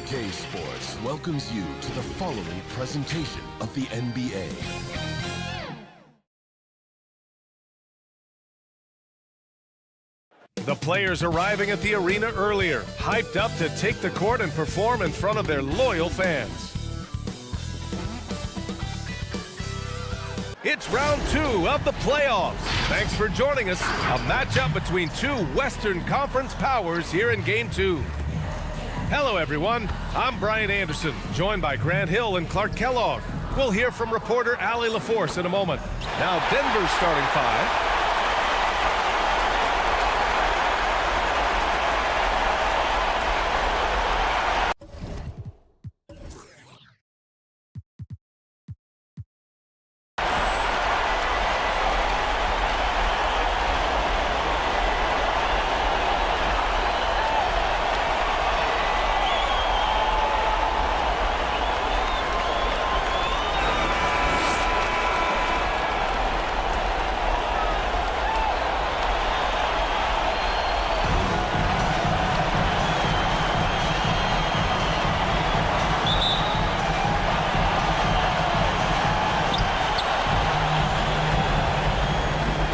2K Sports welcomes you to the following presentation of the NBA. The players arriving at the arena earlier, hyped up to take the court and perform in front of their loyal fans. It's round 2 of the playoffs. Thanks for joining us. A matchup between two Western Conference powers here in Game 2. Hello, everyone. I'm Brian Anderson, joined by Grant Hill and Clark Kellogg. We'll hear from reporter Allie LaForce in a moment. Now, Denver's starting five.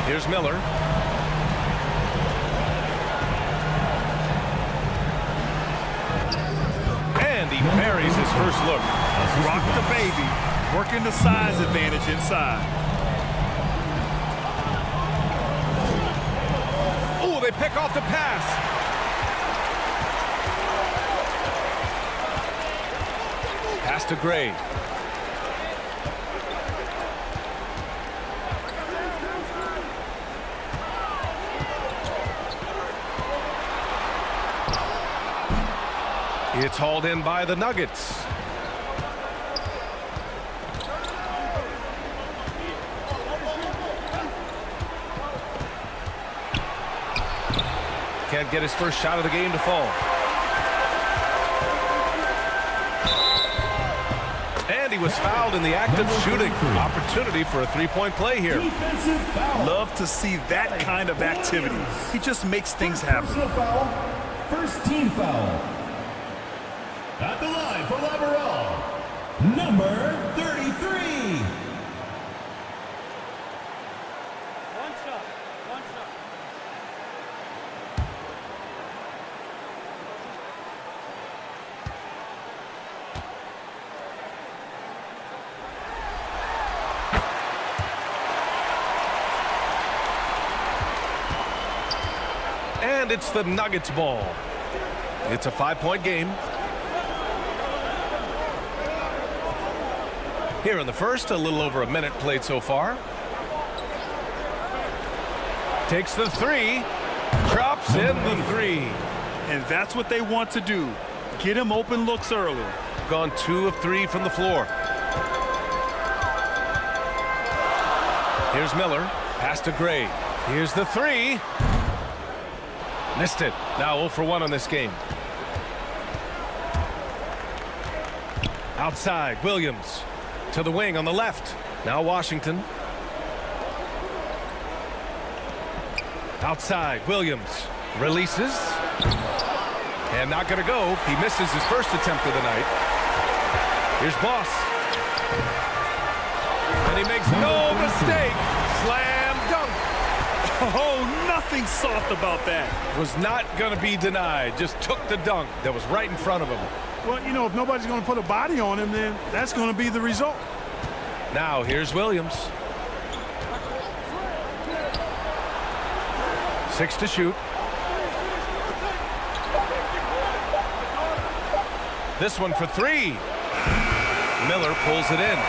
Here's Miller. And he buries his first look. Rock the baby, working the size advantage inside. Oh, they pick off the pass. Pass to Gray. It's hauled in by the Nuggets. Can't get his first shot of the game to fall. And he was fouled in the act of shooting. Opportunity for a three-point play here. Love to see that kind of activity. He just makes things happen. First team foul. At the line for Laveral, number 33. One shot. And it's the Nuggets ball. It's a 5-point game. Here in the first, a little over a minute played so far. Takes the three, drops in the three. And that's what they want to do. Get him open looks early. Gone 2 of 3 from the floor. Here's Miller, pass to Gray. Here's the three. Missed it. Now 0 for 1 on this game. Outside, Williams. To the wing on the left. Now Washington. Outside, Williams. Releases. And not going to go. He misses his first attempt of the night. Here's Boss. And he makes no mistake. Slam dunk. Oh, nothing soft about that. Was not going to be denied. Just took the dunk that was right in front of him. Well, you know, if nobody's going to put a body on him, then that's going to be the result. Now, here's Williams. 6 to shoot. This one for 3. Miller pulls it in.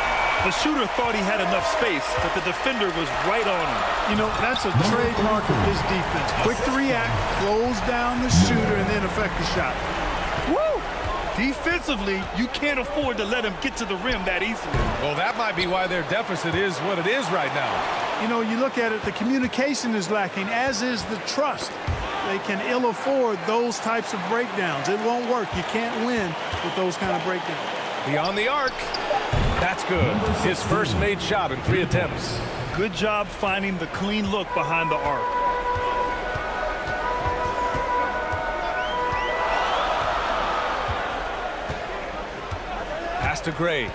The shooter thought he had enough space, but the defender was right on him. You know, that's a trademark of his defense. Quick to react, close down the shooter, and then affect the shot. Woo! Defensively, you can't afford to let him get to the rim that easily. Well, that might be why their deficit is what it is right now. You know, you look at it, the communication is lacking, as is the trust. They can ill afford those types of breakdowns. It won't work. You can't win with those kind of breakdowns. Beyond the arc. That's good. His first made shot in 3 attempts. Good job finding the clean look behind the arc. Pass to Gray.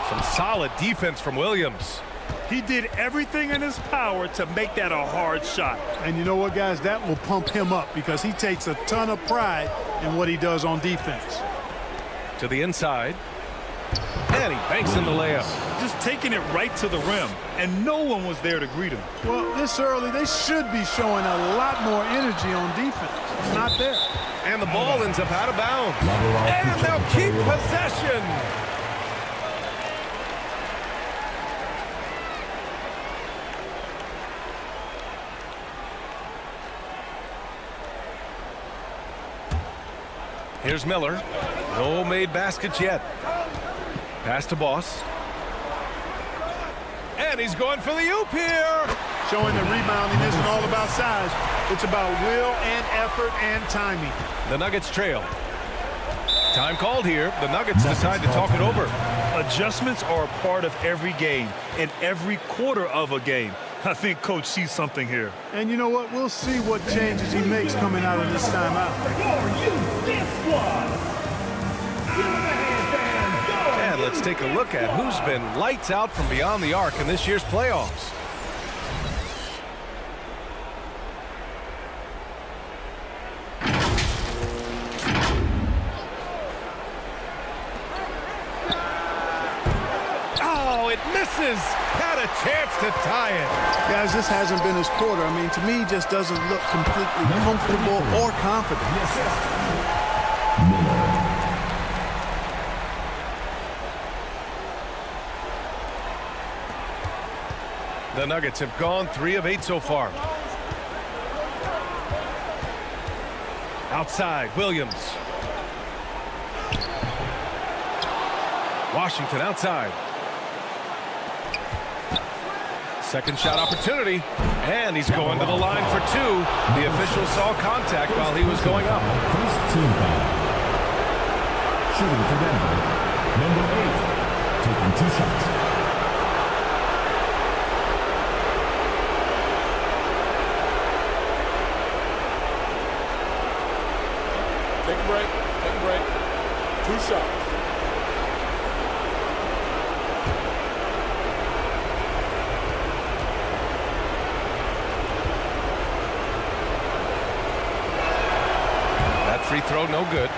Some solid defense from Williams. He did everything in his power to make that a hard shot. And you know what, guys? That will pump him up because he takes a ton of pride in what he does on defense. To the inside. And he banks in the layup. Just taking it right to the rim, and no one was there to greet him. Well, this early, they should be showing a lot more energy on defense. It's not there. And the ball ends up out of bounds. And they'll keep possession. Here's Miller. No made baskets yet. Pass to Boss. And he's going for the oop here. Showing that rebounding isn't all about size. It's about will and effort and timing. The Nuggets trail. Time called here. The Nuggets decide to talk it over. Adjustments are a part of every game and every quarter of a game. I think Coach sees something here. And you know what? We'll see what changes he makes coming out of this timeout. And let's take a look at who's been lights out from beyond the arc in this year's playoffs. Oh, it misses. Had a chance to tie it. Guys, this hasn't been his quarter. I mean, to me, he just doesn't look completely comfortable or confident. The Nuggets have gone 3 of 8 so far. Outside, Williams. Washington outside. Second shot opportunity, and he's going to the line for 2. The official saw contact while he was going up. First team foul. Shooting for Denver, number 8, taking 2 shots. Take a break. Take a break. 2 shots. That free throw, no good.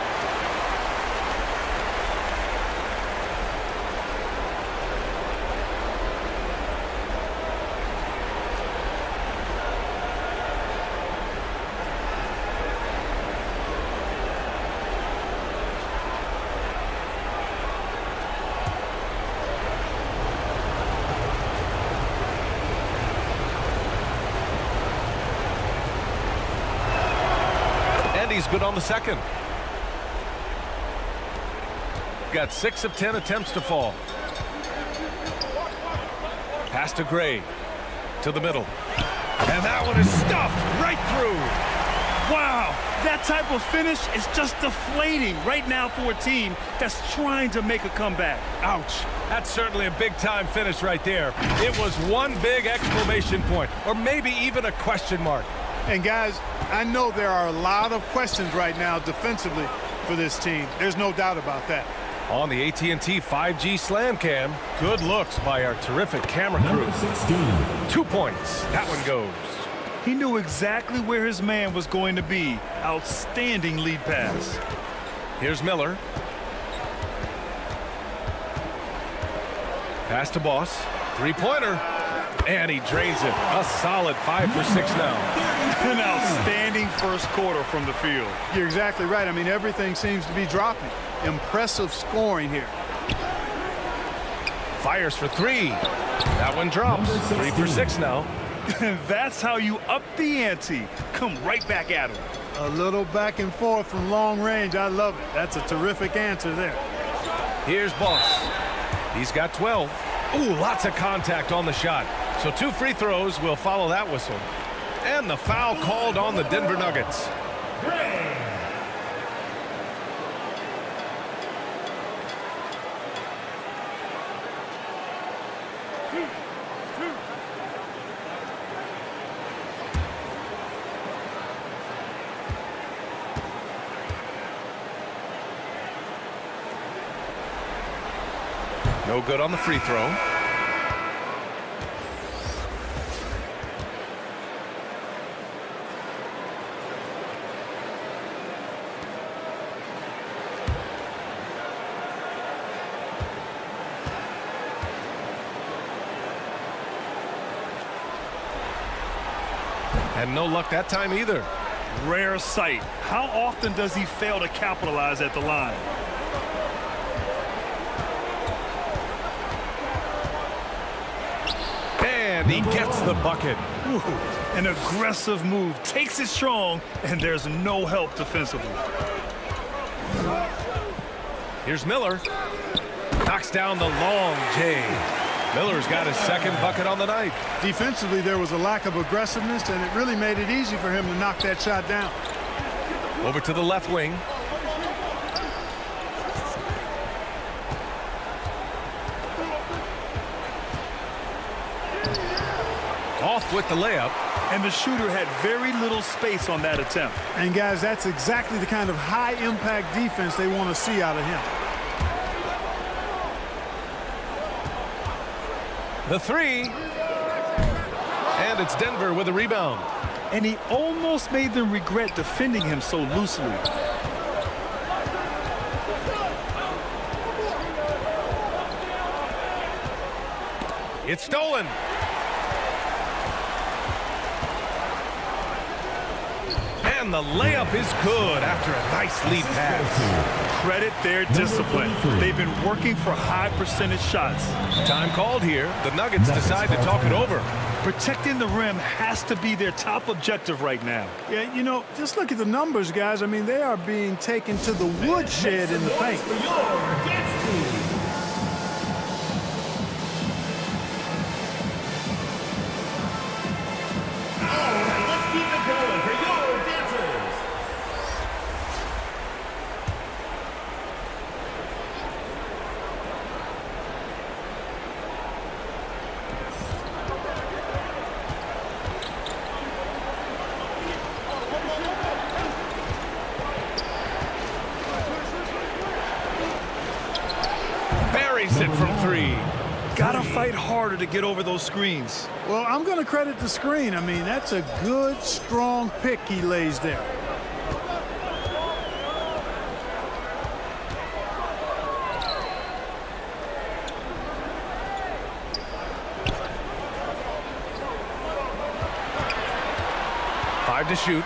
He's good on the second. Got 6 of 10 attempts to fall. Pass to Gray. To the middle. And that one is stuffed right through. Wow, that type of finish is just deflating right now for a team that's trying to make a comeback. Ouch. That's certainly a big-time finish right there. It was one big exclamation point, or maybe even a question mark. And guys, I know there are a lot of questions right now defensively for this team. There's no doubt about that. On the AT&T 5G Slam Cam, good looks by our terrific camera crew. Number 16. 2 points. That one goes. He knew exactly where his man was going to be. Outstanding lead pass. Here's Miller. Pass to Boss. 3-pointer. And he drains it. A solid 5 for 6 now. An outstanding first quarter from the field. You're exactly right. I mean, everything seems to be dropping. Impressive scoring here. Fires for 3. That one drops. 3 for 6 now. And that's how you up the ante. Come right back at him. A little back and forth from long range. I love it. That's a terrific answer there. Here's Boss. He's got 12. Ooh, lots of contact on the shot. So 2 free throws will follow that whistle. And the foul called on the Denver Nuggets. No good on the free throw. And no luck that time either. Rare sight. How often does he fail to capitalize at the line? And he gets the bucket. Ooh, an aggressive move. Takes it strong, and there's no help defensively. Here's Miller. Knocks down the long J. Miller's got his second bucket on the night. Defensively, there was a lack of aggressiveness, and it really made it easy for him to knock that shot down. Over to the left wing. Off with the layup. And the shooter had very little space on that attempt. And, guys, that's exactly the kind of high-impact defense they want to see out of him. The three. And it's Denver with a rebound. And he almost made them regret defending him so loosely. It's stolen. And the layup is good after a nice lead pass. Credit their discipline. They've been working for high percentage shots. Time called here. The Nuggets decide to talk it over. Protecting the rim has to be their top objective right now. Yeah, you know, just look at the numbers, guys. I mean, they are being taken to the woodshed in the paint. It from three. Gotta fight harder to get over those screens. Well, I'm going to credit the screen. I mean, that's a good, strong pick he lays there. Five to shoot.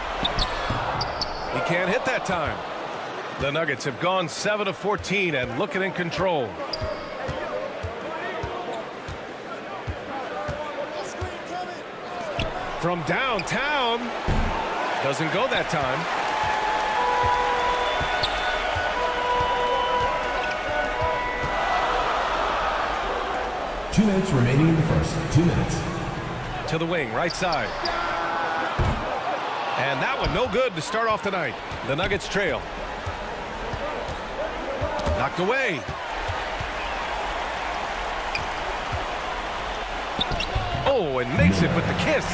He can't hit that time. The Nuggets have gone 7 of 14 and looking in control. From downtown. Doesn't go that time. Two minutes remaining in the first. 2 minutes. To the wing, right side. And that one no good to start off tonight. The Nuggets trail. Knocked away. Oh, and makes it with the kiss.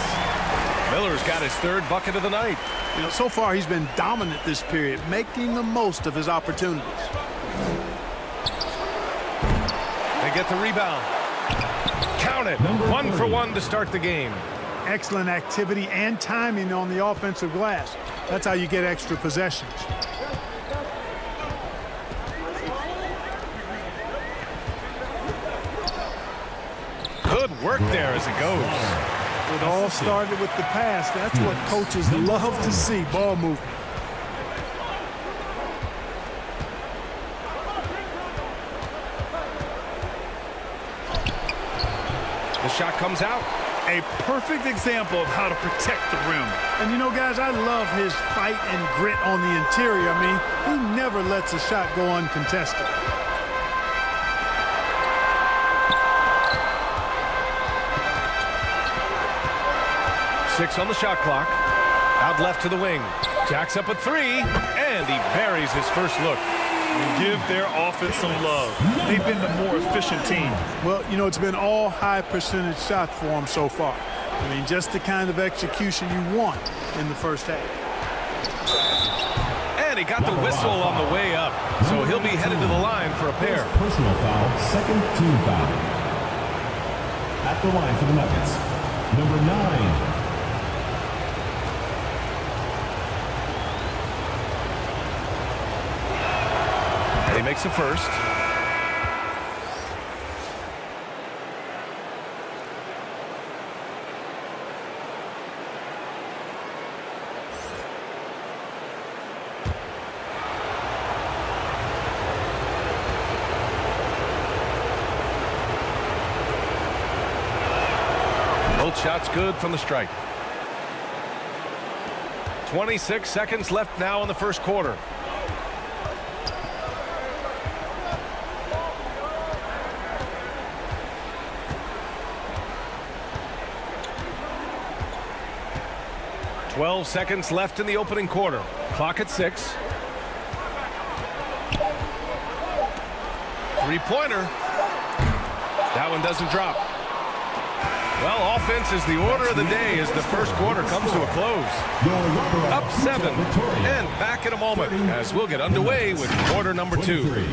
Miller's got his third bucket of the night. You know, so far he's been dominant this period, making the most of his opportunities. They get the rebound. Count it. 1 for 1 to start the game. Excellent activity and timing on the offensive glass. That's how you get extra possessions. Good work there as it goes. It all started with the pass. That's what coaches love to see, ball movement. The shot comes out. A perfect example of how to protect the rim. And you know, guys, I love his fight and grit on the interior. I mean, he never lets a shot go uncontested. Six on the shot clock. Out left to the wing. Jacks up a three, and he buries his first look. Give their offense some love. They've been the more efficient team. Well, you know, it's been all high percentage shots for him so far. I mean, just the kind of execution you want in the first half. And he got the whistle on the way up, so he'll he'll be headed to the line for a pair. Personal foul, second team foul. At the line for the Nuggets, number 9. He makes a first. Both shots good from the stripe. 26 seconds left now in the first quarter. Twelve seconds left in the opening quarter. Clock at 6. Three-pointer. That one doesn't drop. Well, offense is the order of the day as the first quarter comes to a close. Up 7 and back in a moment as we'll get underway with quarter number 2.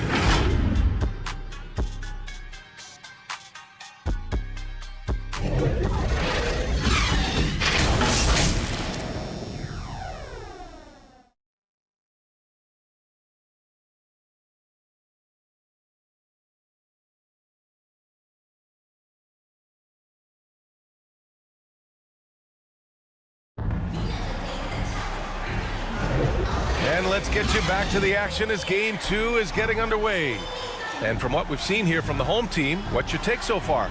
And let's get you back to the action as game 2 is getting underway. And from what we've seen here from the home team, what's your take so far?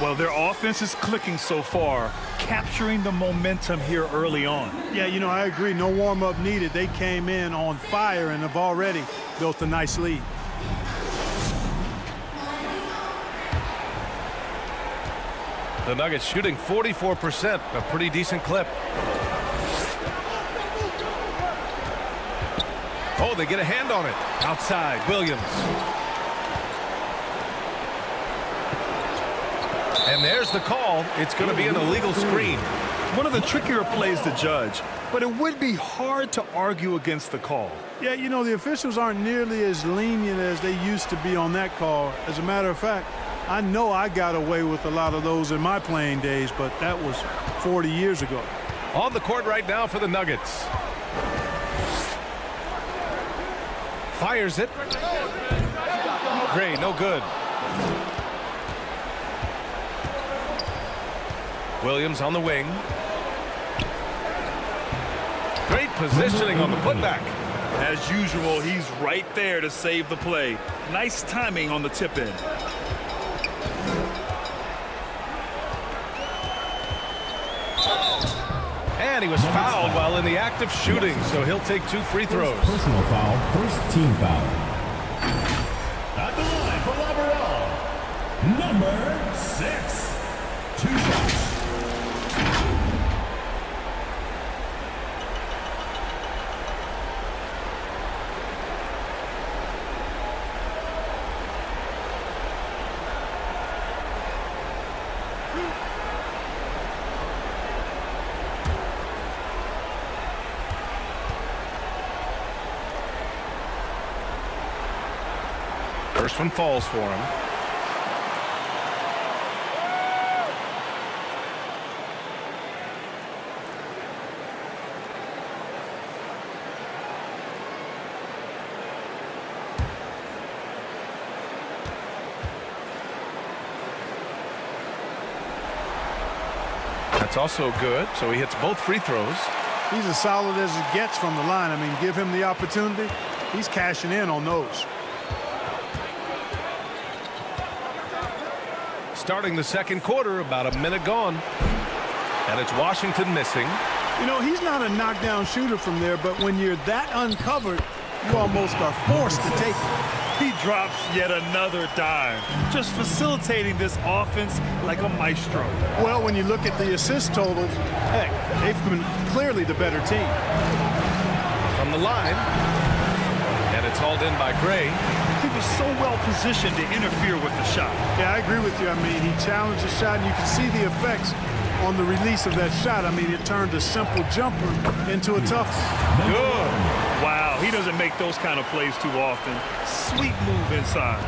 Well, their offense is clicking so far, capturing the momentum here early on. Yeah, you know, I agree. No warm-up needed. They came in on fire and have already built a nice lead. The Nuggets shooting 44%, a pretty decent clip. Oh, they get a hand on it. Outside, Williams. And there's the call. It's going to be an illegal screen. One of the trickier plays to judge, but it would be hard to argue against the call. Yeah, you know, the officials aren't nearly as lenient as they used to be on that call. As a matter of fact, I know I got away with a lot of those in my playing days, but that was 40 years ago. On the court right now for the Nuggets. Fires it. Gray, no good. Williams on the wing. Great positioning on the putback. As usual, he's right there to save the play. Nice timing on the tip in. And he was fouled while in the act of shooting, so he'll take 2 free throws. Personal foul, first team foul. At the line for Lavarelle, number 6. 2 shots. First one falls for him. That's also good, so he hits both free throws. He's as solid as it gets from the line. I mean, give him the opportunity. He's cashing in on those. Starting the second quarter, about a minute gone. And it's Washington missing. You know, he's not a knockdown shooter from there, but when you're that uncovered, you almost are forced to take it. He drops yet another dime, just facilitating this offense like a maestro. Well, when you look at the assist totals, heck, they've been clearly the better team. From the line. And it's hauled in by Gray. He was so well positioned to interfere with the shot. Yeah, I agree with you. I mean, he challenged the shot, and you can see the effects on the release of that shot. I mean, it turned a simple jumper into a tough one. Good. Wow, he doesn't make those kind of plays too often. Sweet move inside.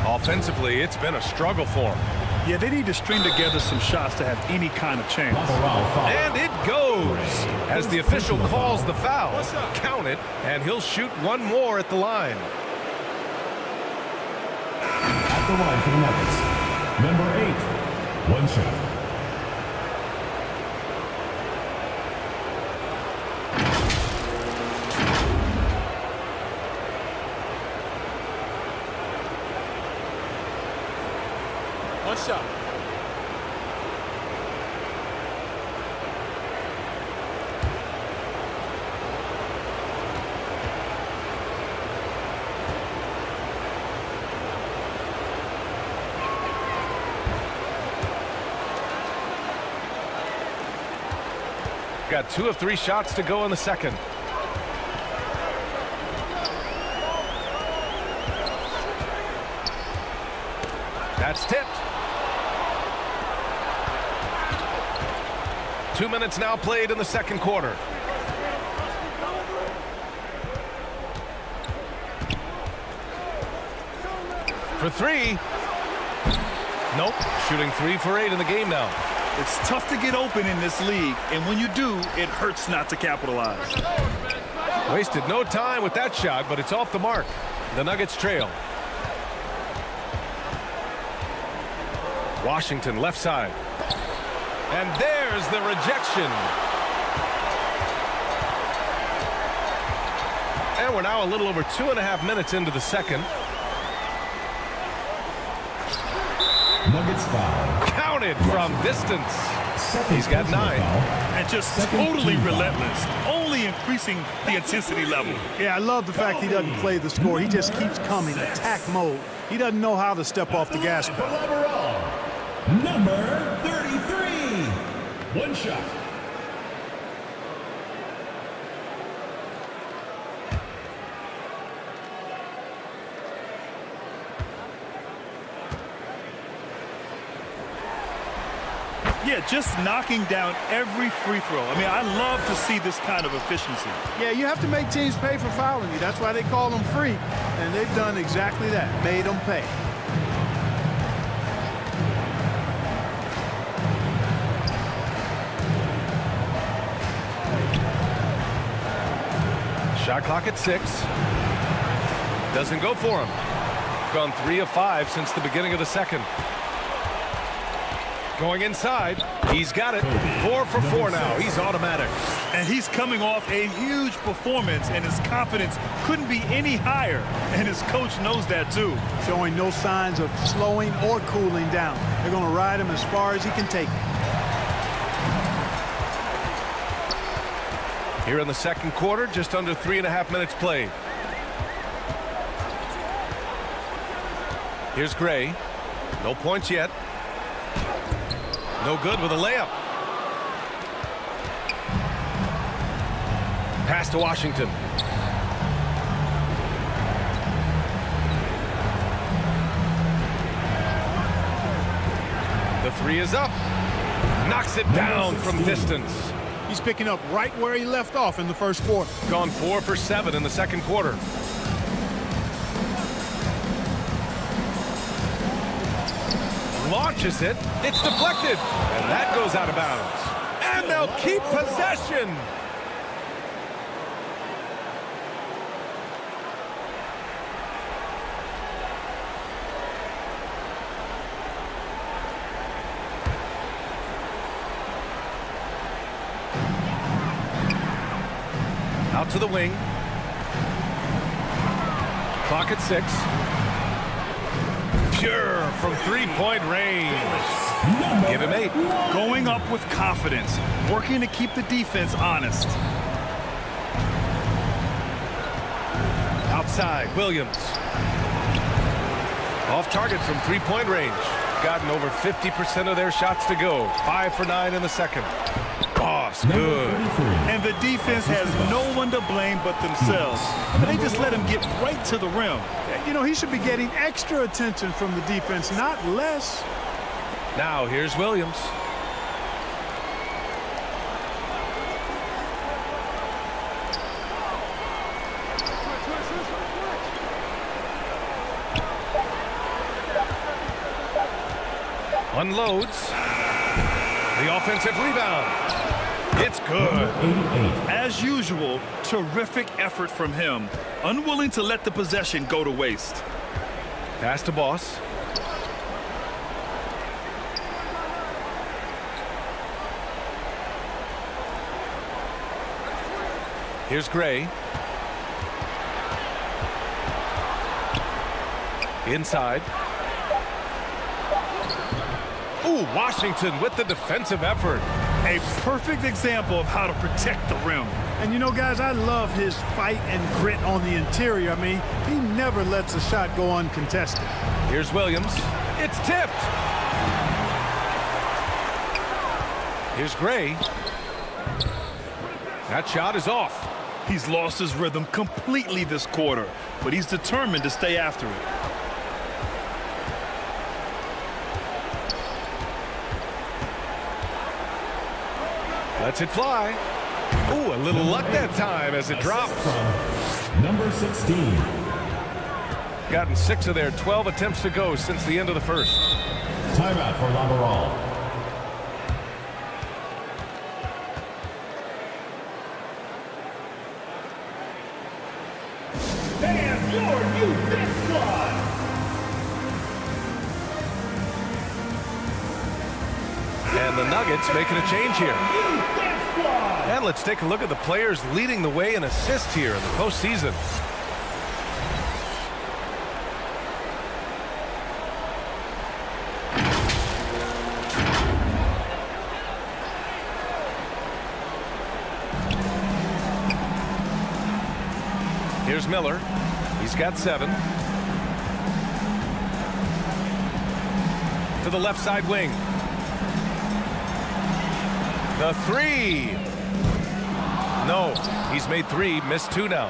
Offensively, it's been a struggle for him. Yeah, they need to string together some shots to have any kind of chance. And it goes as the official calls the foul. Count it, and he'll shoot one more at the line. At the line for the Nuggets, number 8, one shot. One shot. Got 2 of 3 shots to go in the second. That's tipped. 2 minutes now played in the second quarter. For 3. Nope. Shooting 3 for 8 in the game now. It's tough to get open in this league, and when you do, it hurts not to capitalize. Wasted no time with that shot, but it's off the mark. The Nuggets trail. Washington left side. And there's the rejection. And we're now a little over 2.5 minutes into the second. Nuggets foul. Counted from distance. He's got 9. And just totally relentless, only increasing the intensity level. Yeah, I love the fact he doesn't play the score. He just keeps coming, attack mode. He doesn't know how to step off the gas pedal. Number 33, one shot. Yeah, just knocking down every free throw. I mean, I love to see this kind of efficiency. Yeah, you have to make teams pay for fouling you. That's why they call them free. And they've done exactly that, made them pay. Shot clock at 6. Doesn't go for him. Gone 3 of 5 since the beginning of the second. Going inside. He's got it. 4 for 4 now. He's automatic. And he's coming off a huge performance, and his confidence couldn't be any higher. And his coach knows that, too. Showing no signs of slowing or cooling down. They're going to ride him as far as he can take it. Here in the second quarter, just under 3.5 minutes played. Here's Gray. No points yet. No good with a layup. Pass to Washington. The 3 is up. Knocks it down from distance. He's picking up right where he left off in the first quarter. Gone 4 for 7 in the second quarter. Launches it. It's deflected. And that goes out of bounds. And they'll keep possession. Out to the wing. Clock at 6. Pure from three-point range. Give him 8. Going up with confidence, working to keep the defense honest. Outside, Williams. Off target from three-point range. Gotten over 50% of their shots to go. 5 for 9 in the second. Boss, good. And the defense has no one to blame but themselves. But they just let him get right to the rim. You know, he should be getting extra attention from the defense, not less. Now here's Williams. Unloads. The offensive rebound. It's good. As usual, terrific effort from him. Unwilling to let the possession go to waste. Pass to Boss. Here's Gray. Inside. Ooh, Washington with the defensive effort. A perfect example of how to protect the rim. And you know, guys, I love his fight and grit on the interior. I mean, he never lets a shot go uncontested. Here's Williams. It's tipped. Here's Gray. That shot is off. He's lost his rhythm completely this quarter, but he's determined to stay after it. Lets it fly. Ooh, a little luck that time as it drops. Number 16. Gotten 6 of their 12 attempts to go since the end of the first. Timeout for Lamoral. And your new big squad. And the Nuggets making a change here. And let's take a look at the players leading the way in assists here in the postseason. Here's Miller. He's got 7. To the left side wing. The 3. No, he's made 3, missed 2 now.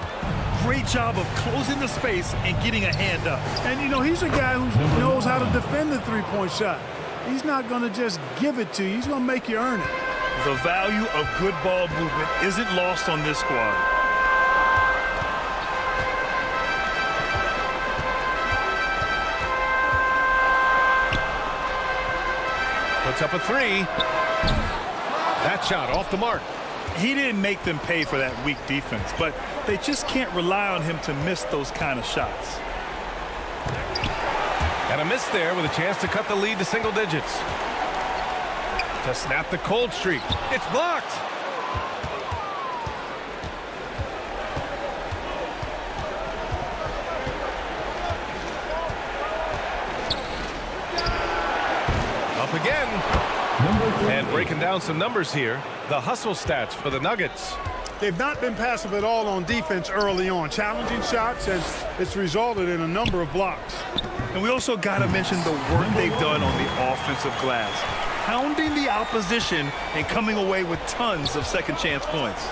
Great job of closing the space and getting a hand up. And, you know, he's a guy who knows how to defend the three-point shot. He's not going to just give it to you. He's going to make you earn it. The value of good ball movement isn't lost on this squad. Puts up a 3. That shot off the mark. He didn't make them pay for that weak defense, but they just can't rely on him to miss those kind of shots. And a miss there with a chance to cut the lead to single digits. To snap the cold streak. It's blocked. Up again. And breaking down some numbers here, the hustle stats for the Nuggets. They've not been passive at all on defense early on. Challenging shots, and it's resulted in a number of blocks. And we also got to mention the work they've done on the offensive glass. Pounding the opposition and coming away with tons of second chance points.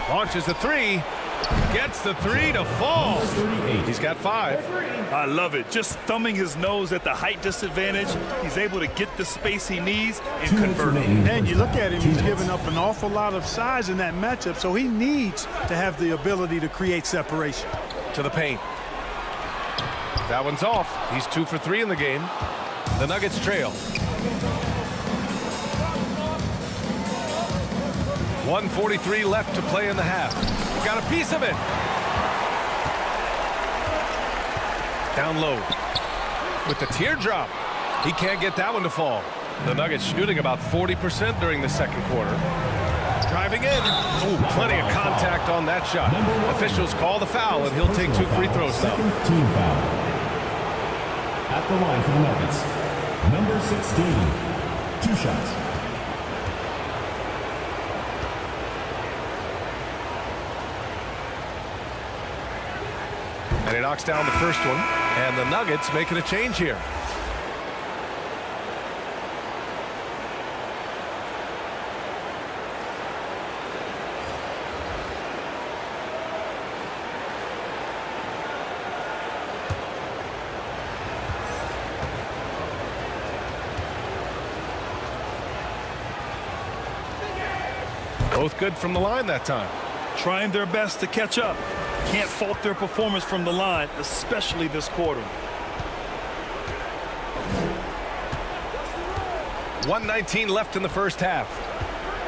Launches the 3. Gets the 3 to fall. He's got 5. I love it. Just thumbing his nose at the height disadvantage. He's able to get the space he needs and convert it. And you look at him, he's given up an awful lot of size in that matchup, so he needs to have the ability to create separation. To the paint. That one's off. He's 2 for 3 in the game. The Nuggets trail. 1:43 left to play in the half. Got a piece of it. Down low. With the teardrop. He can't get that one to fall. The Nuggets shooting about 40% during the second quarter. Driving in. Ooh, plenty of contact on that shot. Officials call the foul, and he'll take 2 free throws now. Team foul. At the line for the Nuggets. Number 16. 2 shots. And he knocks down the first one. And the Nuggets making a change here. Both good from the line that time. Trying their best to catch up. Can't fault their performance from the line, especially this quarter. 1:19 left in the first half.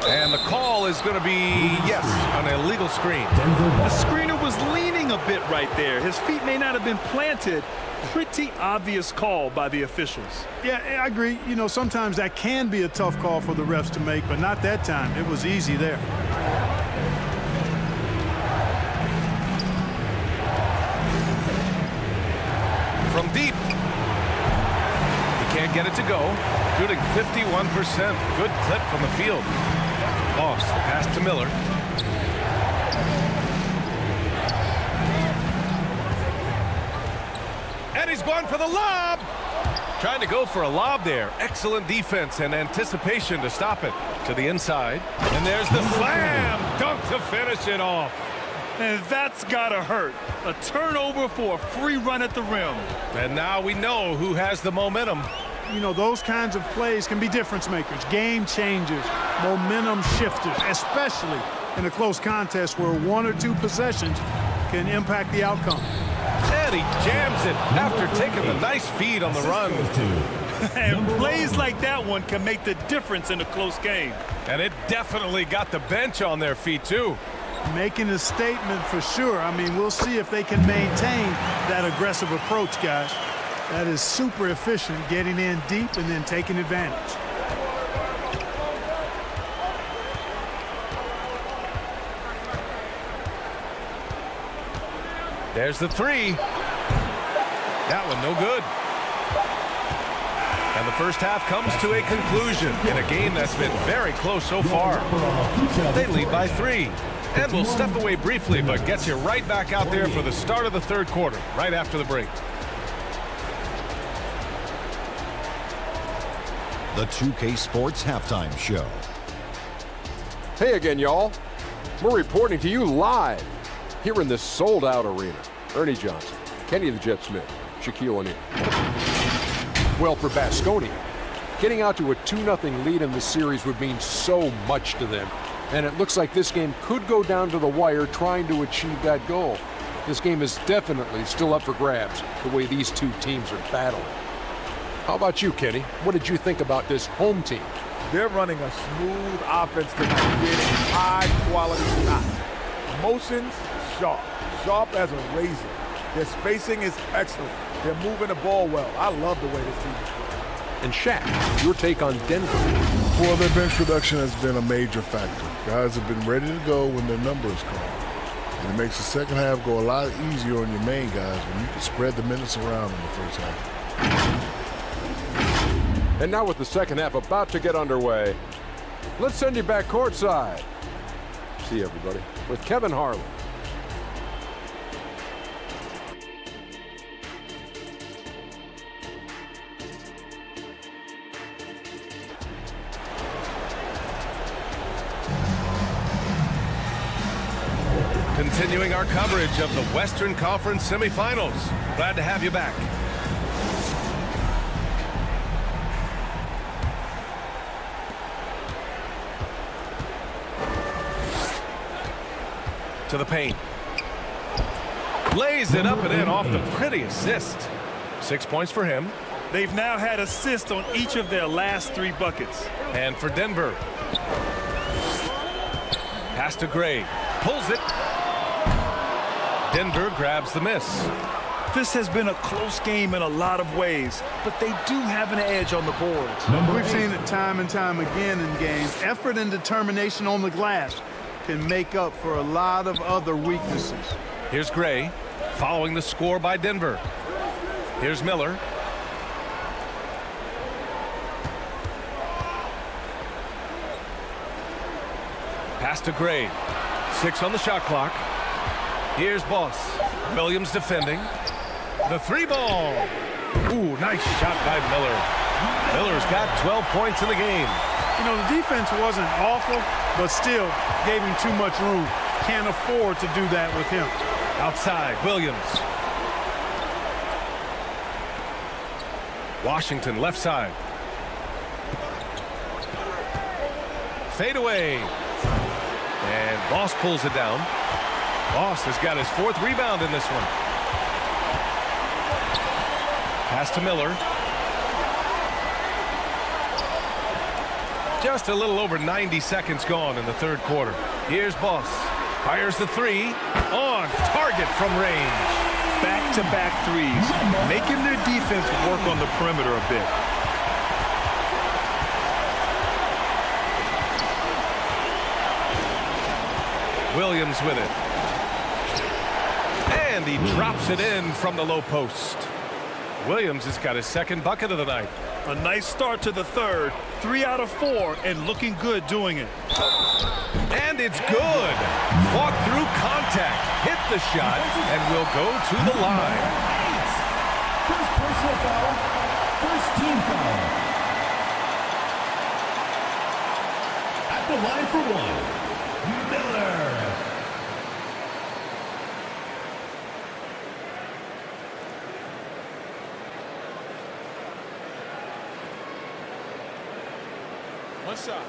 And the call is going to be, yes, an illegal screen. The screener was leaning a bit right there. His feet may not have been planted. Pretty obvious call by the officials. Yeah, I agree. You know, sometimes that can be a tough call for the refs to make, but not that time. It was easy there. From deep. He can't get it to go. Shooting 51%. Good clip from the field. Lost the pass to Miller. And he's going for the lob. Trying to go for a lob there. Excellent defense and anticipation to stop it. To the inside. And there's the slam dunk to finish it off. And that's gotta hurt. A turnover for a free run at the rim. And now we know who has the momentum. You know, those kinds of plays can be difference makers, game changers, momentum shifters, especially in a close contest where 1 or 2 possessions can impact the outcome. And he jams it after taking the nice feed on the run. And plays like that one can make the difference in a close game. And it definitely got the bench on their feet, too. Making a statement for sure. I mean, we'll see if they can maintain that aggressive approach, guys. That is super efficient, getting in deep and then taking advantage. There's the three. That one no good. And the first half comes to a conclusion in a game that's been very close so far. They lead by 3. And we'll step away briefly, but get you right back out there for the start of the third quarter, right after the break. The 2K Sports Halftime Show. Hey again, y'all. We're reporting to you live here in this sold-out arena. Ernie Johnson, Kenny the Jet Smith, Shaquille O'Neal. Well, for Basconia, getting out to a 2-0 lead in the series would mean so much to them. And it looks like this game could go down to the wire trying to achieve that goal. This game is definitely still up for grabs, the way these two teams are battling. How about you, Kenny? What did you think about this home team? They're running a smooth offense tonight, getting high-quality shots. Motions, sharp as a razor. Their spacing is excellent. They're moving the ball well. I love the way this team is playing. And Shaq, your take on Denver. Well, their bench production has been a major factor. Guys have been ready to go when their number is called. And it makes the second half go a lot easier on your main guys when you can spread the minutes around in the first half. And now with the second half about to get underway, let's send you back courtside. See you, everybody, with Kevin Harlan. Continuing our coverage of the Western Conference semifinals. Glad to have you back. To the paint. Lays it up and in off the pretty assist. 6 points for him. They've now had assists on each of their last 3 buckets. And for Denver. Pass to Gray. Pulls it. Denver grabs the miss. This has been a close game in a lot of ways, but they do have an edge on the boards. We've seen it time and time again in games. Effort and determination on the glass can make up for a lot of other weaknesses. Here's Gray, following the score by Denver. Here's Miller. Pass to Gray. 6 on the shot clock. Here's Boss. Williams defending. The 3-ball. Ooh, nice shot by Miller. Miller's got 12 points in the game. You know, the defense wasn't awful, but still gave him too much room. Can't afford to do that with him. Outside, Williams. Washington left side. Fade away. And Boss pulls it down. Boss has got his 4th rebound in this one. Pass to Miller. Just a little over 90 seconds gone in the third quarter. Here's Boss. Fires the three. On target from range. Back-to-back threes, making their defense work on the perimeter a bit. Williams with it. And he drops it in from the low post. Williams has got his second bucket of the night. A nice start to the third. 3 out of 4 and looking good doing it. And it's good. Fought through contact, hit the shot, and will go to the line. First personal foul, first team foul. At the line for one, Miller. One shot.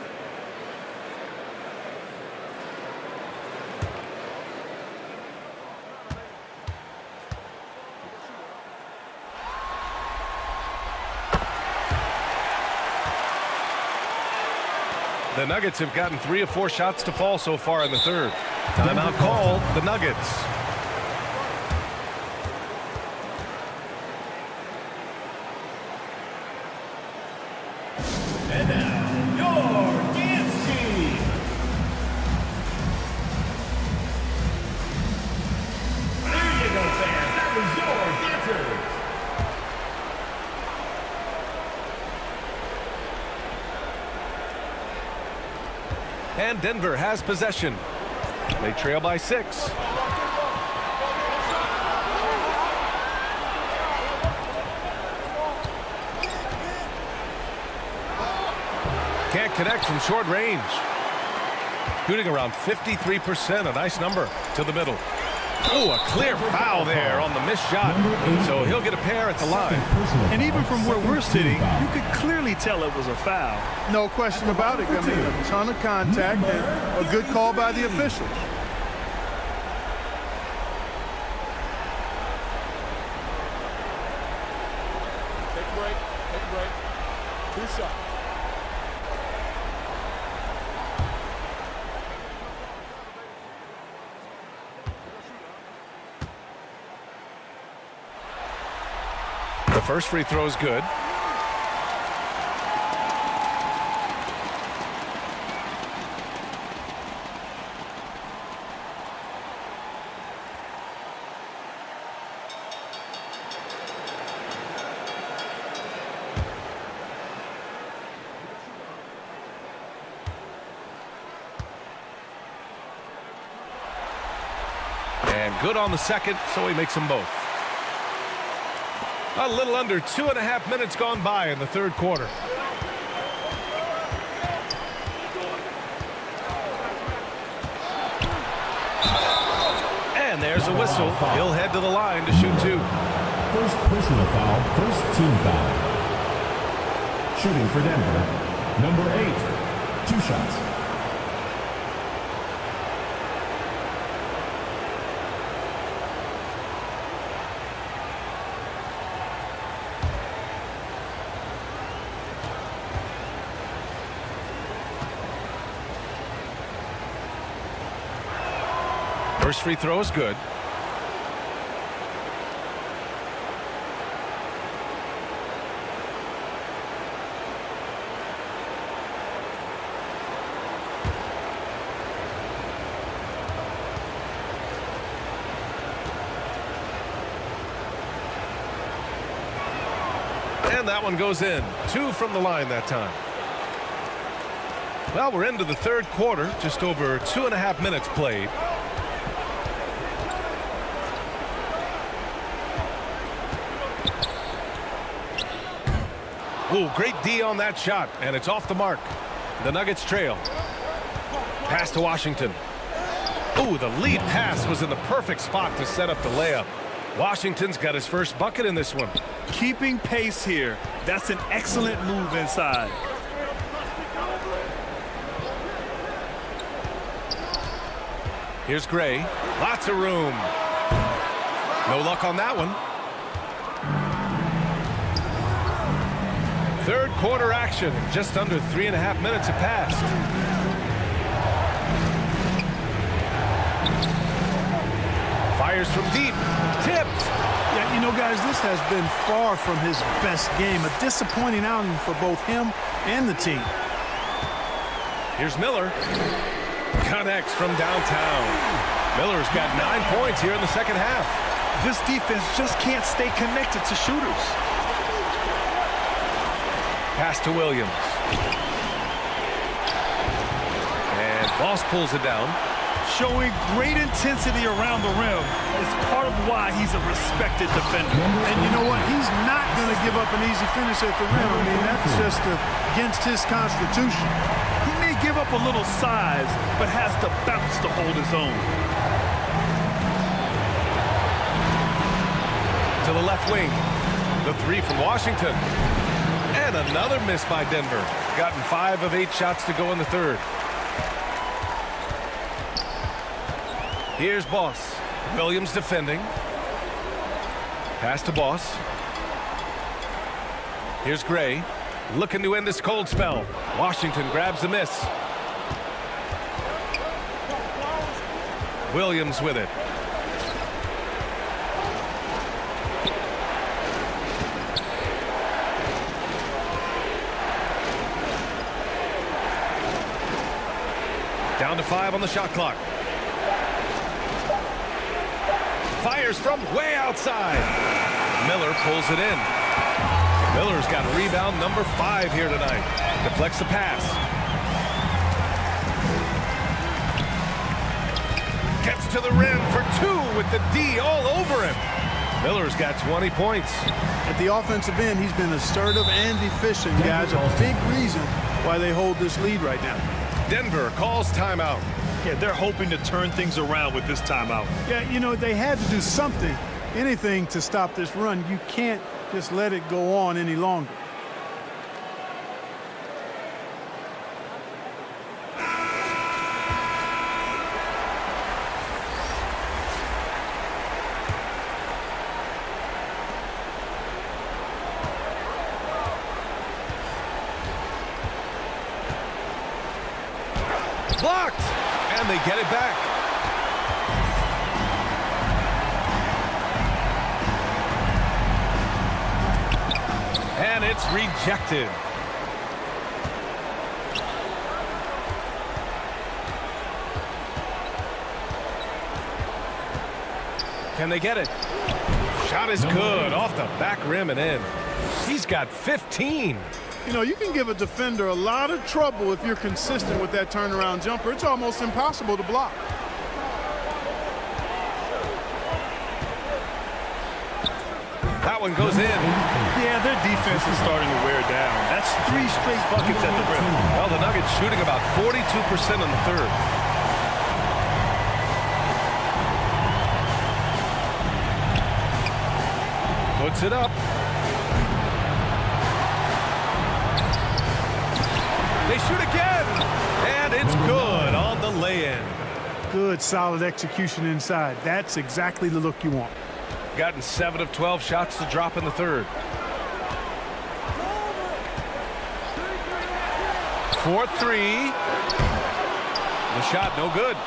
The Nuggets have gotten 3 of 4 shots to fall so far in the third. Timeout call, the Nuggets. And now, your dance team. There you go, fans. That was your dancers. And Denver has possession. They trail by 6. Can't connect from short range. Shooting around 53%, a nice number to the middle. Oh, a clear foul there on the missed shot. So he'll get a pair at the line. And even from where we're sitting, you could clearly tell it was a foul. No question about it. I mean, a ton of contact and a good call by the officials. Take a break. Take a break. 2 shots. The first free throw is good. And good on the second, so he makes them both. A little under 2.5 minutes gone by in the third quarter. And there's a whistle. He'll head to the line to shoot 2. First personal foul, first team foul. Shooting for Denver, number 8. 2 shots. First free throw is good. And that one goes in. 2 from the line that time. Well, we're into the third quarter. Just over 2.5 minutes played. Ooh, great D on that shot, and it's off the mark. The Nuggets trail. Pass to Washington. Ooh, the lead pass was in the perfect spot to set up the layup. Washington's got his first bucket in this one. Keeping pace here. That's an excellent move inside. Here's Gray. Lots of room. No luck on that one. Third quarter action. Just under 3.5 minutes have passed. Fires from deep. Tipped. Yeah, you know, guys, this has been far from his best game. A disappointing outing for both him and the team. Here's Miller. Connects from downtown. Miller's got 9 points here in the second half. This defense just can't stay connected to shooters. Pass to Williams. And Boss pulls it down. Showing great intensity around the rim is part of why he's a respected defender. And you know what? He's not going to give up an easy finish at the rim. I mean, that's just against his constitution. He may give up a little size, but has the bounce to hold his own. To the left wing. The three from Washington. And another miss by Denver. Gotten 5 of 8 shots to go in the third. Here's Boss. Williams defending. Pass to Boss. Here's Gray. Looking to end this cold spell. Washington grabs the miss. Williams with it. Down to 5 on the shot clock. Fires from way outside. Miller pulls it in. Miller's got rebound number 5 here tonight. Deflects the pass. Gets to the rim for 2 with the D all over him. Miller's got 20 points. At the offensive end, he's been assertive and efficient, guys. A big reason why they hold this lead right now. Denver calls timeout. Yeah, they're hoping to turn things around with this timeout. Yeah, you know, they had to do something, anything to stop this run. You can't just let it go on any longer. Blocked! And they get it back. And it's rejected. Can they get it? Shot is good. Off the back rim and in. He's got 15. You know, you can give a defender a lot of trouble if you're consistent with that turnaround jumper. It's almost impossible to block. That one goes in. Yeah, their defense is starting to wear down. That's 3 straight buckets at the rim. Well, the Nuggets shooting about 42% in the third. Puts it up. They shoot again, and it's good on the lay-in. Good, solid execution inside. That's exactly the look you want. Gotten 7 of 12 shots to drop in the third. 4-3. The shot no good.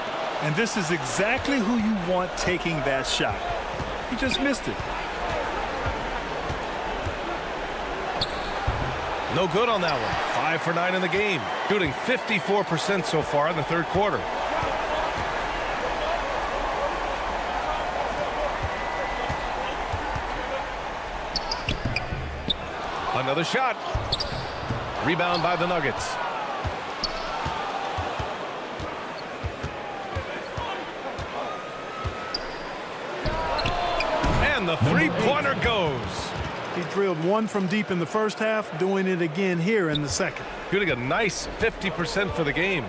And this is exactly who you want taking that shot. He just missed it. No good on that one. 5 for 9 in the game. Shooting 54% so far in the third quarter. Another shot. Rebound by the Nuggets. And the three-pointer goes. He drilled 1 from deep in the first half, doing it again here in the second. Shooting a nice 50% for the game.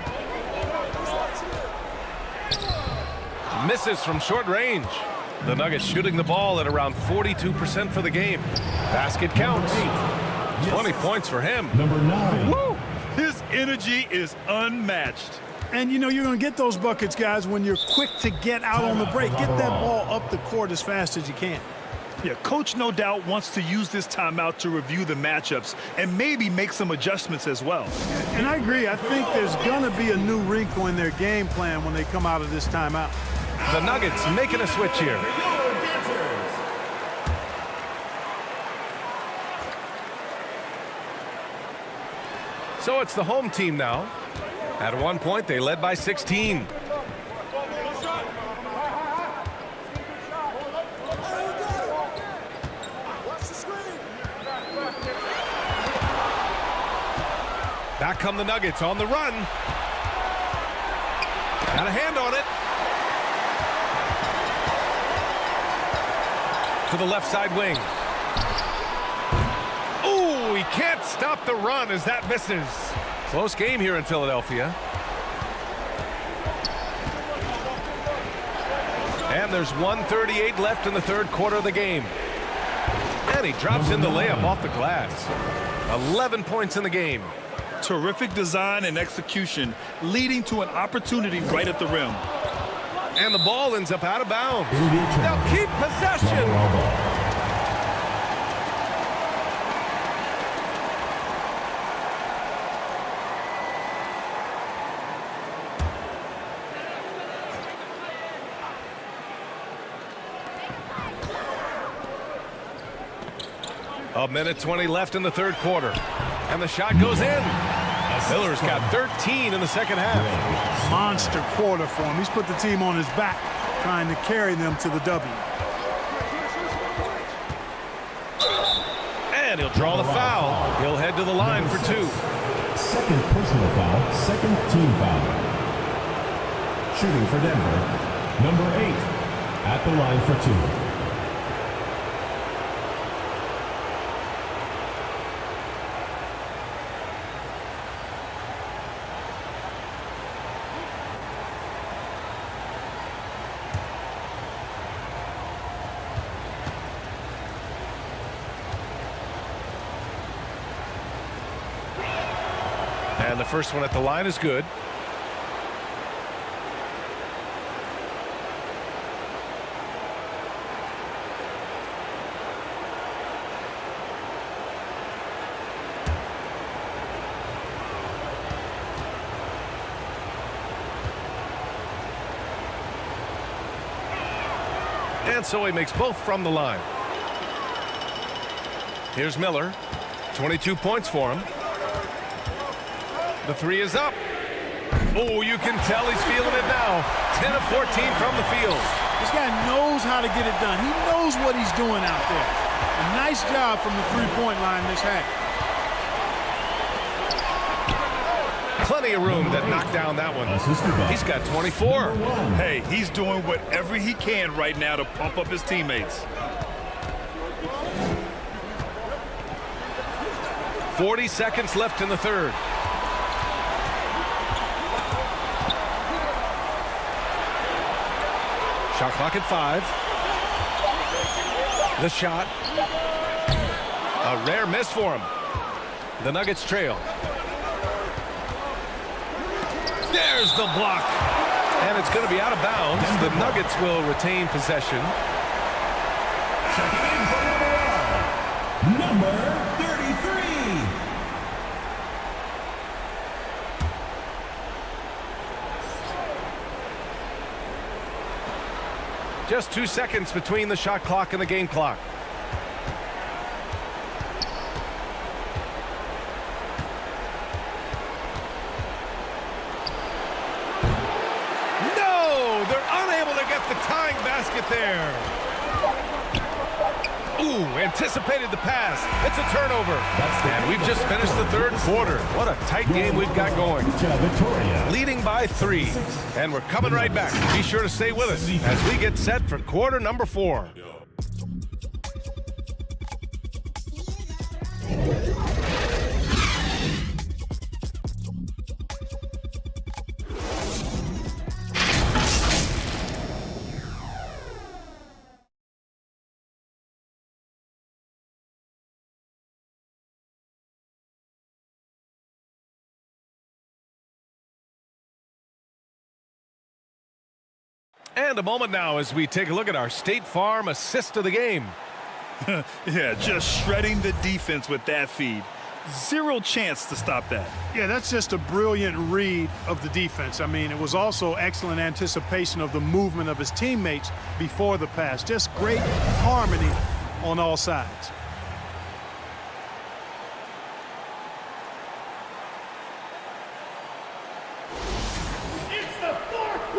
Misses from short range. The Nuggets shooting the ball at around 42% for the game. Basket counts. 20 points for him. Number 9. Woo! His energy is unmatched. And, you know, you're going to get those buckets, guys, when you're quick to get out on the break. Get that ball up the court as fast as you can. Yeah, coach no doubt wants to use this timeout to review the matchups and maybe make some adjustments as well. And I agree. I think there's going to be a new wrinkle in their game plan when they come out of this timeout. The Nuggets making a switch here. So it's the home team now. At one point, they led by 16. Back come the Nuggets on the run. Got a hand on it. To the left side wing. Ooh, he can't stop the run as that misses. Close game here in Philadelphia. And there's 1:38 left in the third quarter of the game. And he drops in the layup off the glass. 11 points in the game. Terrific design and execution, leading to an opportunity right at the rim. And the ball ends up out of bounds. They'll keep possession. A minute 20 left in the third quarter. And the shot goes in. Miller's got 13 in the second half. Monster quarter for him. He's put the team on his back, trying to carry them to the W. And he'll draw the foul. He'll head to the line for two. Second personal foul, second team foul. Shooting for Denver, number 8, at the line for two. And the first one at the line is good. And so he makes both from the line. Here's Miller. 22 points for him. The three is up. Oh, you can tell he's feeling it now. 10 of 14 from the field. This guy knows how to get it done. He knows what he's doing out there. A nice job from the three-point line this half. Plenty of room that knocked down that one. He's got 24. Hey, he's doing whatever he can right now to pump up his teammates. 40 seconds left in the third. Shot clock at 5. The shot. A rare miss for him. The Nuggets trail. There's the block. And it's going to be out of bounds. The Nuggets will retain possession. Checking in for number 33. Just 2 seconds between the shot clock and the game clock. No! They're unable to get the tying basket there. Ooh, anticipated the pass. It's a turnover. And we've just finished the third quarter. What a tight game we've got going. Leading by 3. And we're coming right back. Be sure to stay with us as we get set for quarter number 4. And a moment now as we take a look at our State Farm assist of the game. Yeah, just shredding the defense with that feed. Zero chance to stop that. Yeah, that's just a brilliant read of the defense. I mean, it was also excellent anticipation of the movement of his teammates before the pass. Just great harmony on all sides.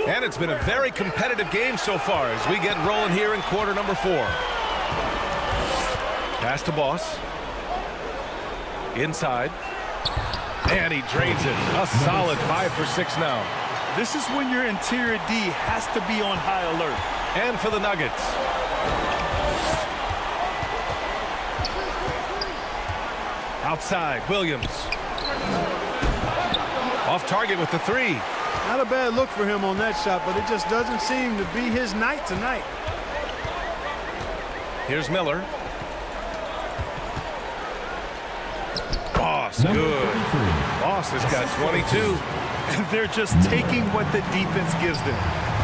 And it's been a very competitive game so far as we get rolling here in quarter number 4. Pass to Boss. Inside. And he drains it. A solid 5 for 6 now. This is when your interior D has to be on high alert. And for the Nuggets. Outside, Williams. Off target with the 3. Not a bad look for him on that shot, but it just doesn't seem to be his night tonight. Here's Miller. Boss, good. Boss has got 22. They're just taking what the defense gives them.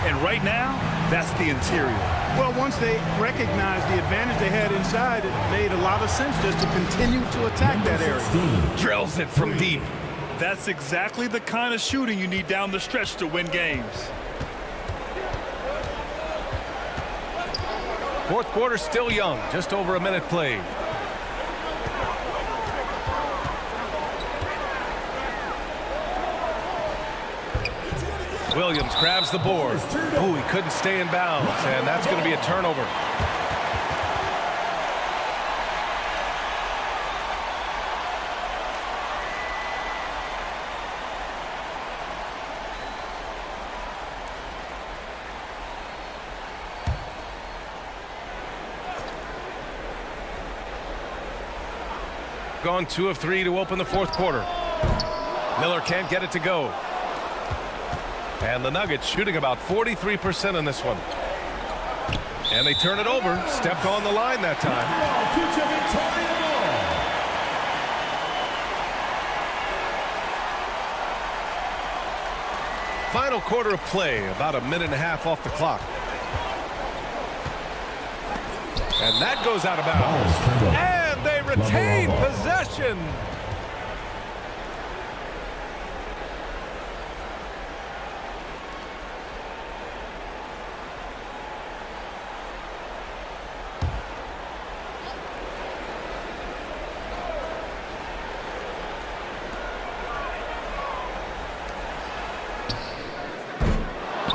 And right now, that's the interior. Well, once they recognized the advantage they had inside, it made a lot of sense just to continue to attack that area. Drills it from deep. That's exactly the kind of shooting you need down the stretch to win games. Fourth quarter still young, just over a minute played. Williams grabs the board. Oh, he couldn't stay in bounds, and that's going to be a turnover. Gone 2 of 3 to open the fourth quarter. Miller can't get it to go. And the Nuggets shooting about 43% in this one. And they turn it over. Stepped on the line that time. Final quarter of play, about a minute and a half off the clock. And that goes out of bounds. And they retain possession.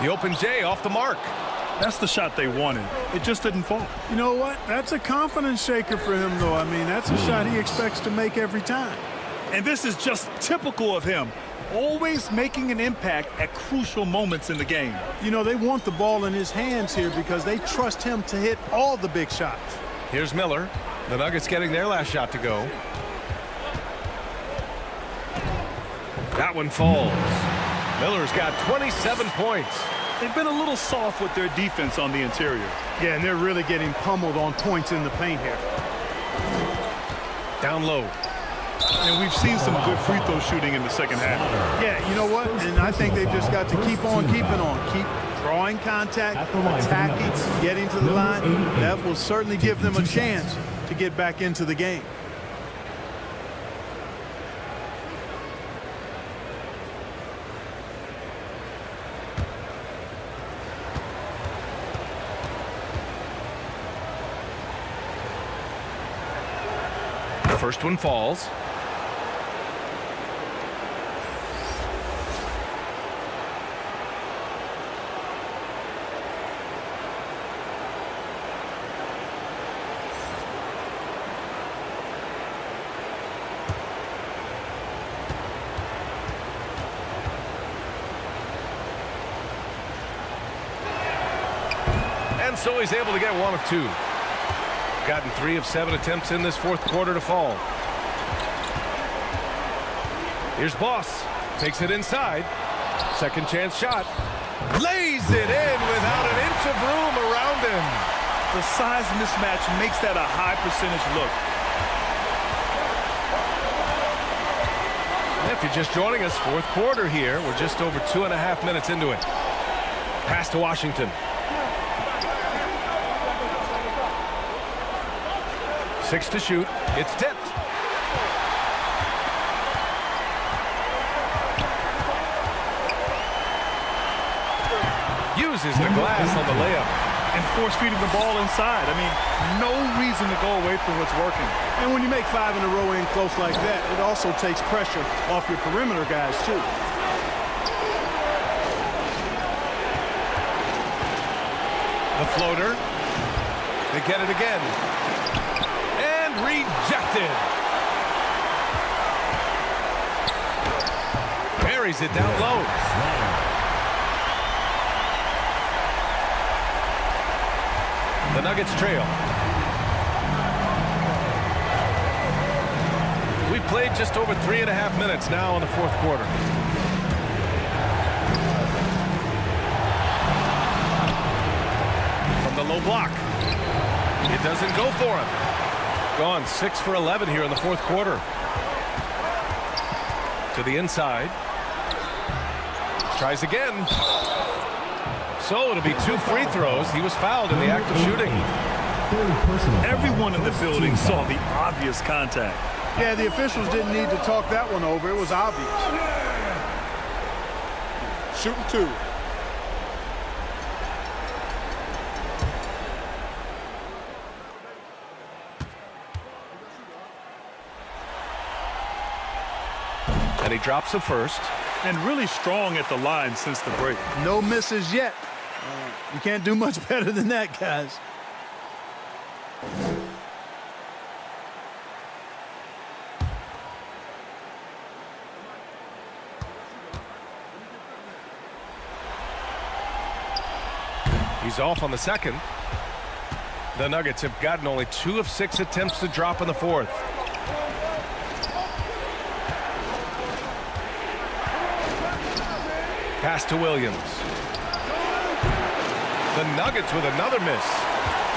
The open J off the mark. That's the shot they wanted. It just didn't fall. You know what? That's a confidence shaker for him, though. I mean, that's a shot he expects to make every time. And this is just typical of him. Always making an impact at crucial moments in the game. You know, they want the ball in his hands here because they trust him to hit all the big shots. Here's Miller. The Nuggets getting their last shot to go. That one falls. Miller's got 27 points. They've been a little soft with their defense on the interior. Yeah, and they're really getting pummeled on points in the paint here. Down low. And we've seen some good free throw shooting in the second half. Yeah, you know what? And I think they've just got to keep on keeping on. Keep drawing contact, attacking, getting to the line. That will certainly give them a chance to get back into the game. First one falls. And so he's able to get 1 of 2. Gotten 3 of 7 attempts in this fourth quarter to fall. Here's Boss. Takes it inside. Second chance shot. Lays it in without an inch of room around him. The size mismatch makes that a high percentage look. And if you're just joining us, fourth quarter here. We're just over 2.5 minutes into it. Pass to Washington. 6 to shoot. It's tipped. Uses the glass on the layup. And force feeding the ball inside. I mean, no reason to go away from what's working. And when you make 5 in a row in close like that, it also takes pressure off your perimeter guys, too. The floater. They get it again. And rejected. Buries it down low. The Nuggets trail. We played just over 3.5 minutes now in the fourth quarter. From the low block. It doesn't go for him. Gone 6 for 11 here in the fourth quarter. To the inside. Tries again. So it'll be 2 free throws. He was fouled in the act of shooting. Everyone in the building saw the obvious contact. Yeah, the officials didn't need to talk that one over. It was obvious. Shooting 2. And he drops the first. And really strong at the line since the break. No misses yet. You can't do much better than that, guys. He's off on the second. The Nuggets have gotten only 2 of 6 attempts to drop in the fourth. Pass to Williams. The Nuggets with another miss.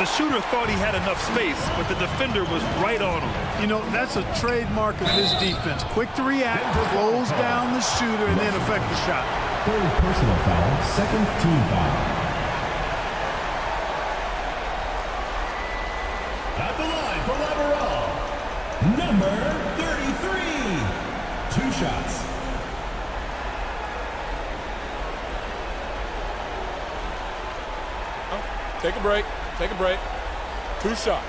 The shooter thought he had enough space, but the defender was right on him. You know, that's a trademark of his defense. Quick to react, close down the shooter, and then affect the shot. 3rd personal foul, 2nd team foul. At the line for Lateral, number 33. 2 shots. Take a break. Take a break. 2 shots.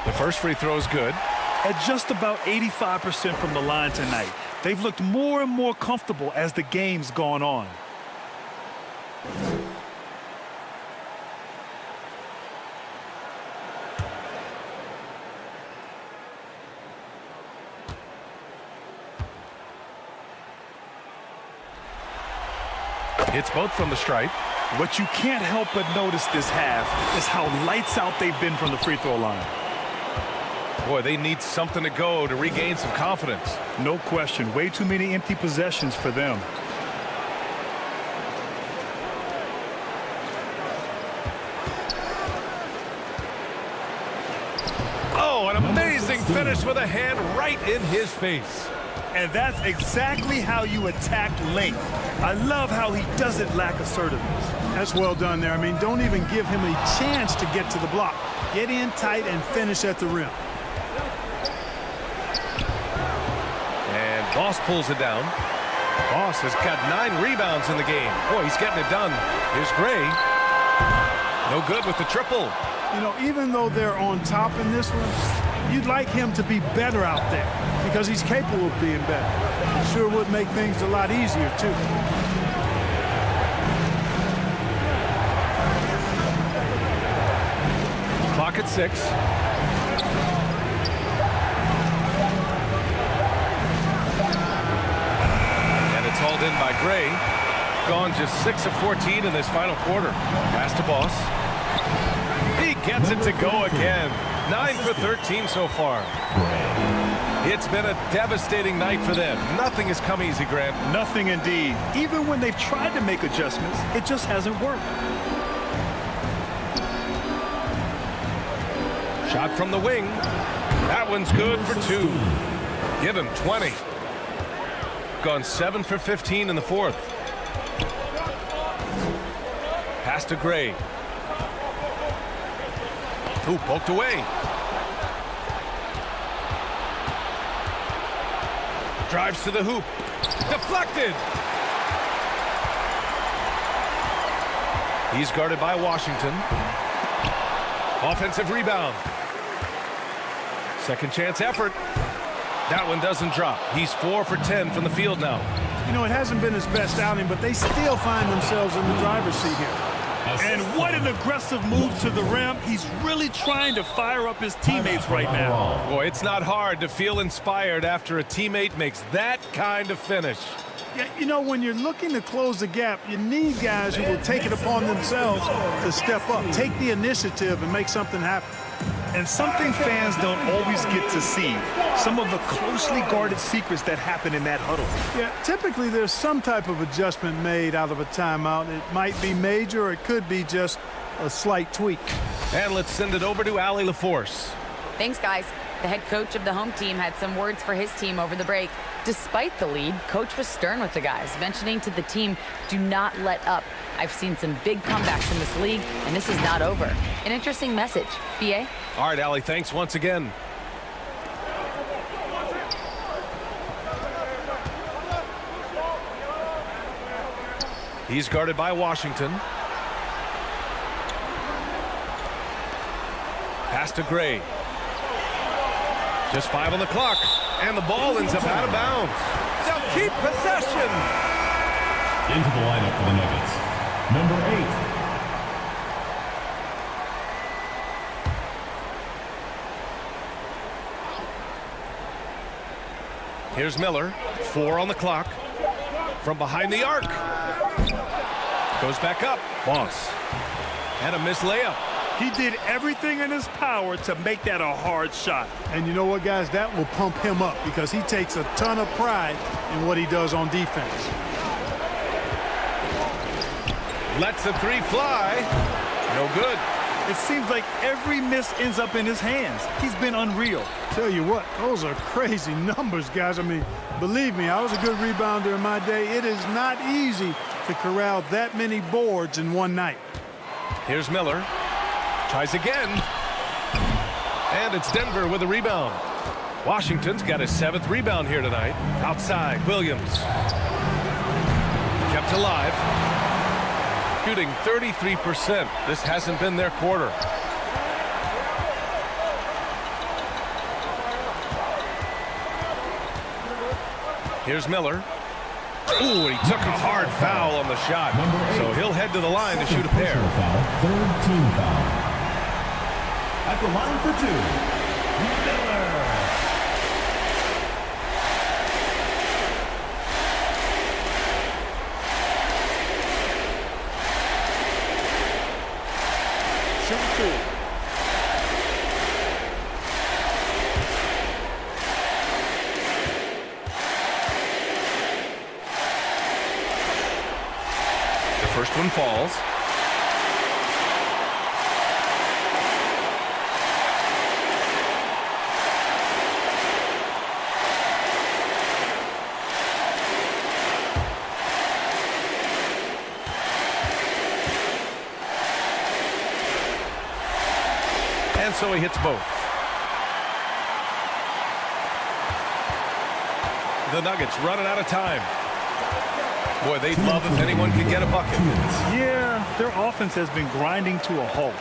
The first free throw is good. At just about 85% from the line tonight, they've looked more and more comfortable as the game's gone on. It's both from the stripe. What you can't help but notice this half is how lights out they've been from the free throw line. Boy, they need something to go to regain some confidence. No question. Way too many empty possessions for them. Oh, an amazing finish with a hand right in his face. And that's exactly how you attack length. I love how he doesn't lack assertiveness. That's well done there. I mean, don't even give him a chance to get to the block. Get in tight and finish at the rim. And Boss pulls it down. Boss has got 9 rebounds in the game. Boy, he's getting it done. Here's Gray. No good with the triple. You know, even though they're on top in this one, you'd like him to be better out there because he's capable of being better. It sure would make things a lot easier, too. Clock at 6. And it's hauled in by Gray. Gone just 6 of 14 in this final quarter. Pass to Boss. He gets it to go again. 9 for 13 so far. It's been a devastating night for them. Nothing has come easy, Grant. Nothing indeed. Even when they've tried to make adjustments, it just hasn't worked. Shot from the wing. That one's good for 2. Give him 20. gone 7 for 15 in the fourth. Pass to Gray. Ooh, poked away. Drives to the hoop. Deflected. He's guarded by Washington. Offensive rebound. Second chance effort. That one doesn't drop. He's 4 for 10 from the field now. You know, it hasn't been his best outing, but they still find themselves in the driver's seat here. And what an aggressive move to the rim. He's really trying to fire up his teammates right now. Boy, it's not hard to feel inspired after a teammate makes that kind of finish. Yeah, you know, when you're looking to close the gap, you need guys who will take it upon themselves to step up, take the initiative, and make something happen. And something fans don't always get to see, some of the closely guarded secrets that happen in that huddle. Yeah, typically there's some type of adjustment made out of a timeout. It might be major, or it could be just a slight tweak. And let's send it over to Allie LaForce. Thanks, guys. The head coach of the home team had some words for his team over the break. Despite the lead, coach was stern with the guys, mentioning to the team, do not let up. I've seen some big comebacks in this league, and this is not over. An interesting message. BA? All right, Allie, thanks once again. He's guarded by Washington. Pass to Gray. Just 5 on the clock, and the ball ends up out of bounds. They'll keep possession. Into the lineup for the Nuggets, number 8. Here's Miller, 4 on the clock. From behind the arc. Goes back up. Boss. And a missed layup. He did everything in his power to make that a hard shot. And you know what, guys? That will pump him up because he takes a ton of pride in what he does on defense. Lets the 3 fly. No good. It seems like every miss ends up in his hands. He's been unreal. Tell you what, those are crazy numbers, guys. I mean, believe me, I was a good rebounder in my day. It is not easy to corral that many boards in one night. Here's Miller. Tries again. And it's Denver with a rebound. Washington's got his 7th rebound here tonight. Outside, Williams. Kept alive. Shooting 33%. This hasn't been their quarter. Here's Miller. Ooh, he took a hard foul on the shot. So he'll head to the line to shoot a pair. Third team foul. At the line for 2, Miller. Shoot 2. The first one falls. And so he hits both. The Nuggets running out of time. Boy, they'd love if anyone could get a bucket. Yeah, their offense has been grinding to a halt.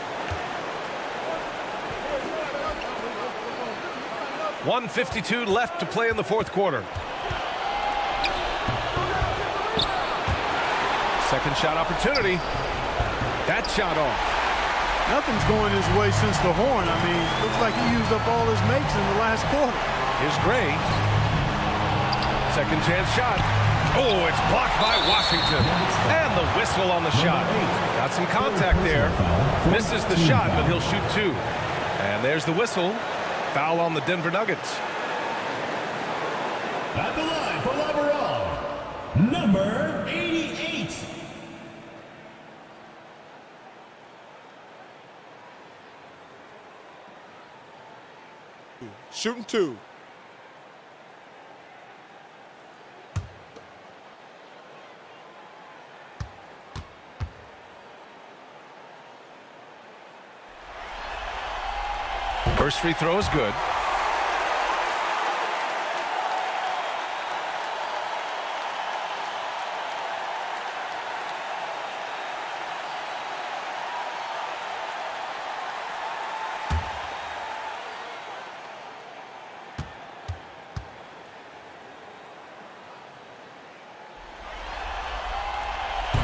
1:52 left to play in the fourth quarter. Second shot opportunity. That shot off. Nothing's going his way since the horn. I mean, looks like he used up all his makes in the last quarter. Here's Gray. Second chance shot. Oh, it's blocked by Washington. And the whistle on the shot. Got some contact there. Misses the shot, but he'll shoot 2. And there's the whistle. Foul on the Denver Nuggets. At the line for Lateral, number 88. Shooting 2. First free throw is good.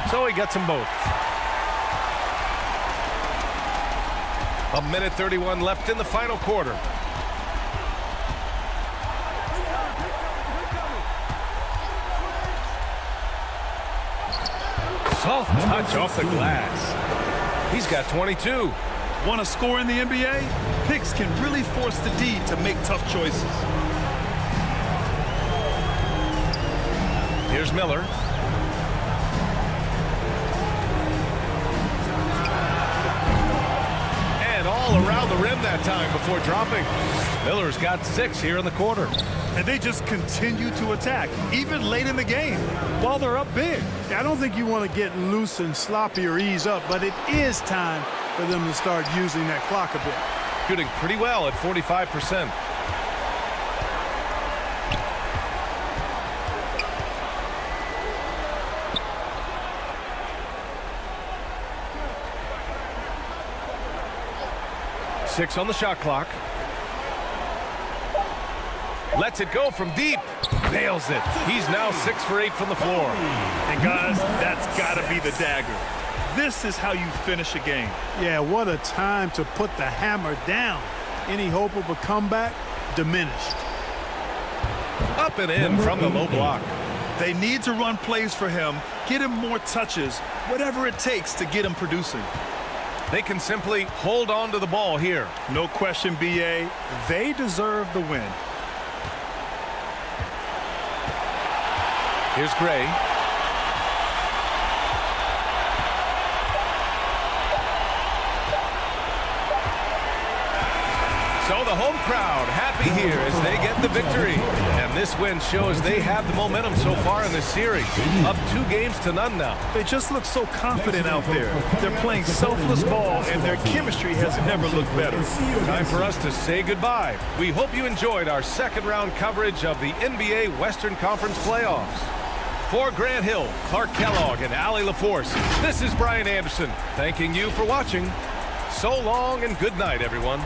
So he gets them both. 1:31 left in the final quarter. Soft touch off the glass. He's got 22. Want to score in the NBA? Picks can really force the D to make tough choices. Here's Miller. All around the rim that time before dropping. Miller's got 6 here in the quarter. And they just continue to attack, even late in the game, while they're up big. I don't think you want to get loose and sloppy or ease up, but it is time for them to start using that clock a bit. Shooting pretty well at 45%. Six on the shot clock. Lets it go from deep. Nails it. He's now 6 for 8 from the floor. And guys, that's got to be the dagger. This is how you finish a game. Yeah, what a time to put the hammer down. Any hope of a comeback diminished. Up and in from the low block. They need to run plays for him, get him more touches, whatever it takes to get him producing. They can simply hold on to the ball here. No question, BA. They deserve the win. Here's Gray. So the home crowd happy here as they get the victory. And this win shows they have the momentum so far in this series. Up 2 games to none now. They just look so confident out there. They're playing selfless ball, and their chemistry has never looked better. Time for us to say goodbye. We hope you enjoyed our second round coverage of the NBA Western Conference playoffs. For Grant Hill, Clark Kellogg, and Allie LaForce, this is Brian Anderson, thanking you for watching. So long and good night, everyone.